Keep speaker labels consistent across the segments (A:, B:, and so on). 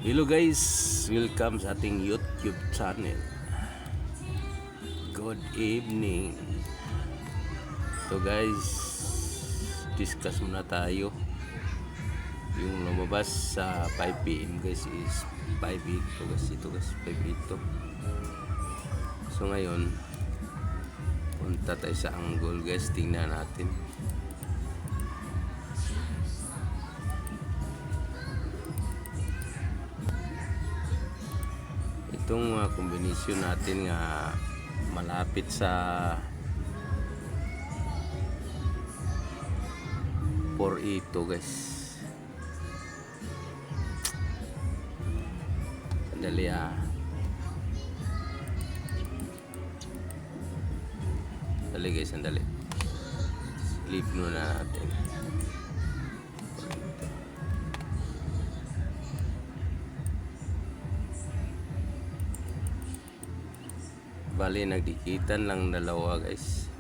A: Hello guys, welcome sa ating YouTube channel. Good evening. So guys, discuss muna tayo. Yung lumabas sa 5 PM guys is 5:08 guys. Ito guys, 5:08. So ngayon, punta tayo sa angle guys. Tingnan natin. Itong kombinasyon natin nga malapit sa 4-8 guys. Sandali Sandali guys, sandali. Leave muna natin. Bali, nagdikitan lang dalawa guys.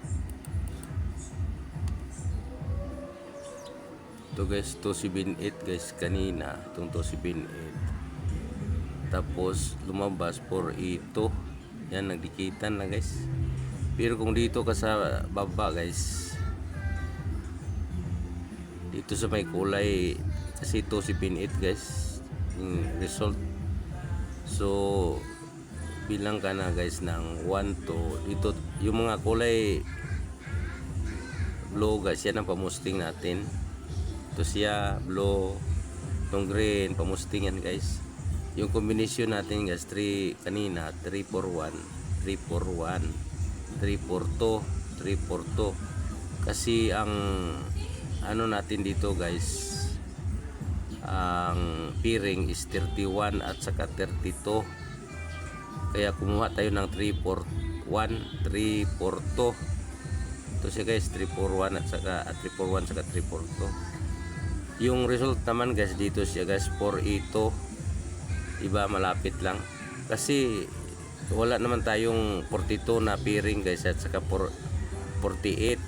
A: Ito guys, 278 guys kanina. Itong 278. Tapos lumabas 4-8. Yan, nagdikitan lang guys. Pero kung dito ka sa baba guys, dito sa may kulay, kasi 278 guys yung result. So bilang ka na guys ng 1 to dito, yung mga kulay blue guys, yan ang pamusting natin. Ito siya blue, itong green pamusting yan guys. Yung combination natin guys, 3 kanina, 341 341 342 342. Kasi ang ano natin dito guys, ang pairing is 31 at saka 32. Kaya kumuha tayo ng 341 342. Ito siya guys, 341 at saka 341 saka 342. Yung result naman guys dito siya guys, 482. Iba malapit lang. Kasi wala naman tayong 42 na pairing guys, at saka 48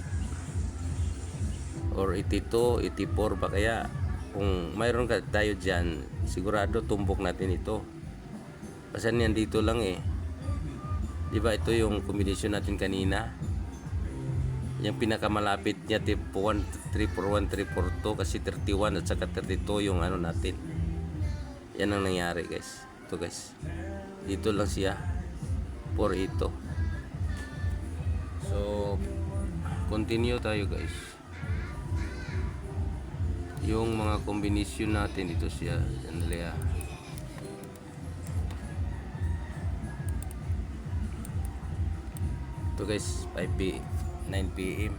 A: or 82, 84 ba. Kaya kung mayroon ka tayo dyan, sigurado tumbok natin ito. Kasi yan dito lang diba, ito yung combination natin kanina. Yung pinakamalapit niya, 341 342, kasi 31 at saka 32 yung ano natin. Yan ang nangyari guys. Ito guys, dito lang siya, 4-8. So continue tayo guys. Yung mga combination natin dito siya, sandali ito guys, 9 PM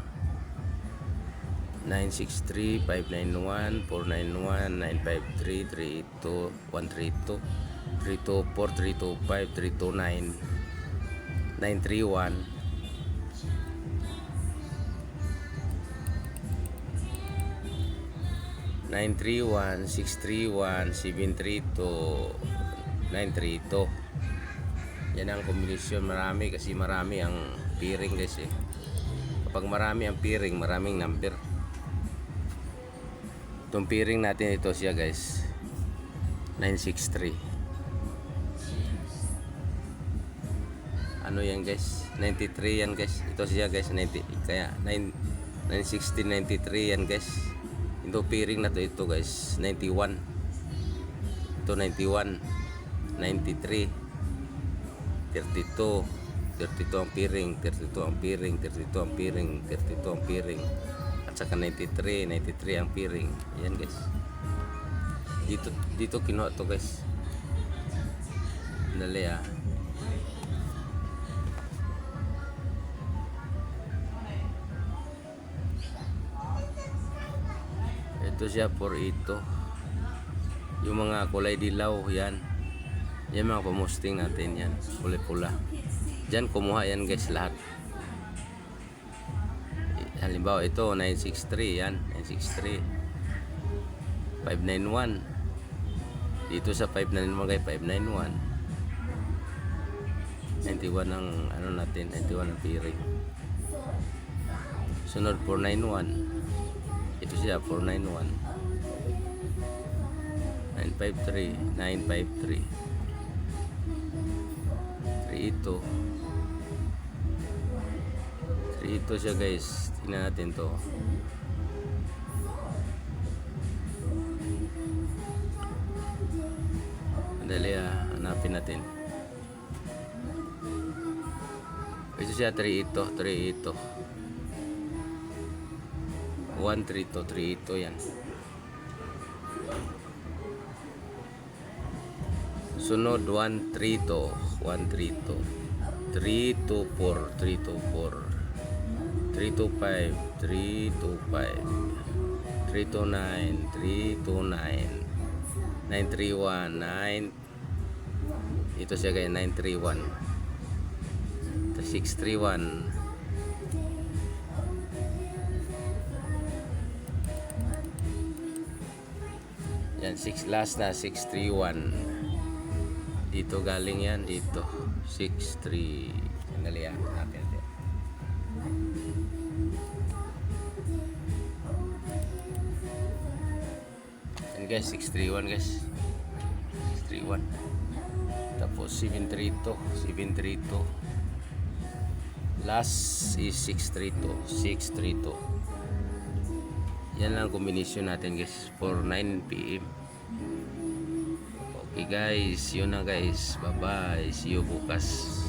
A: 963 591 491 953 382 132 324 325 329 931 931 631 732 932. Yan ang kombinasyon. Marami kasi marami ang pairing guys Kapag marami ang pairing, maraming number. Itong pairing natin, ito siya guys, 963. Ano yan guys, 93 yan guys. Ito siya guys, 90. Kaya 960 93 yan guys. Ito pairing na to, ito guys, 91. Ito 91 93 32 ang pairing, 32 ang pairing, 32 ang pairing, 32 ang pairing, at saka 93 ang pairing. Ayan guys, dito kinuha to guys. Dali ito siya, 4-8. Yung mga kulay dilaw, yan mga pamusting natin, yan kulay pula. Diyan kumuha yan guys lahat. Halimbawa ito 963, yan 963 591. Dito sa 591 guys, 591 91 ang ano natin, 91 ang pairing. Sunod 491. Ito siya, 491 953, 953. 3 ito. 3 ito siya guys. Tingnan natin to. Madali hanapin natin. Ito siya 3 ito, 3 ito. 1 3 ito, 3 ito yan. Sunod 1 3 ito, 1 3 ito. 3 2 4, 3 2 4. 3 2 5, 3 2 5. 3 2 9, 3 2 9. 931, 9. Ito siya guys, 931. 631. Yan, 6 last na 631. Dito galing yan, dito 63. Sandali yan, natin. Yan guys, 631 guys. 631. Tapos 732, 732. Last is 632, 632. Yan lang combination natin guys for 9 PM. Okay guys, yun na guys. Bye bye. See you bukas.